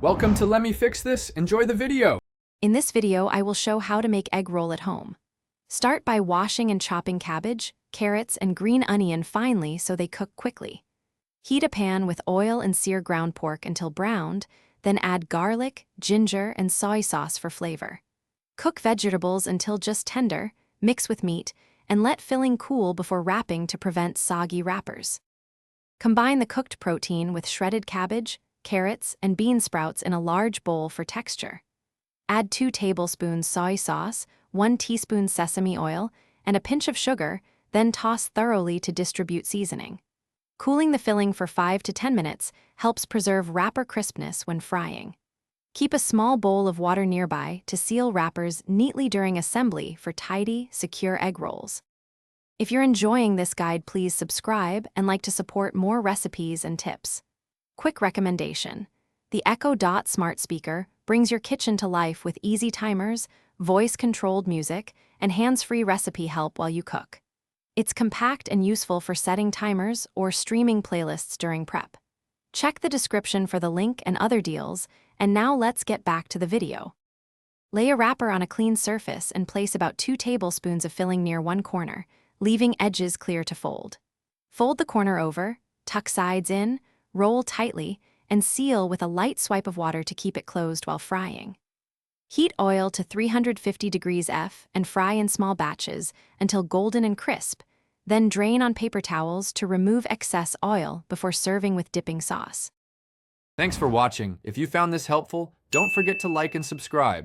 Welcome to Let Me Fix This. Enjoy the video. In this video, I will show how to make egg roll at home. Start by washing and chopping cabbage, carrots, and green onion finely so they cook quickly. Heat a pan with oil and sear ground pork until browned, then add garlic, ginger, and soy sauce for flavor. Cook vegetables until just tender, mix with meat, and let filling cool before wrapping to prevent soggy wrappers. Combine the cooked protein with shredded cabbage, carrots, and bean sprouts in a large bowl for texture. Add 2 tablespoons soy sauce, 1 teaspoon sesame oil, and a pinch of sugar, then toss thoroughly to distribute seasoning. Cooling the filling for 5 to 10 minutes helps preserve wrapper crispness when frying. Keep a small bowl of water nearby to seal wrappers neatly during assembly for tidy, secure egg rolls. If you're enjoying this guide, please subscribe and like to support more recipes and tips. Quick recommendation: the Echo Dot smart speaker brings your kitchen to life with easy timers, voice-controlled music, and hands-free recipe help while you cook. It's compact and useful for setting timers or streaming playlists during prep. Check the description for the link and other deals, and now let's get back to the video. Lay a wrapper on a clean surface and place about 2 tablespoons of filling near one corner, leaving edges clear to fold. Fold the corner over, tuck sides in, roll tightly, and seal with a light swipe of water to keep it closed while frying. Heat oil to 350 degrees F and fry in small batches until golden and crisp, then drain on paper towels to remove excess oil before serving with dipping sauce. Thanks for watching. If you found this helpful, don't forget to like and subscribe.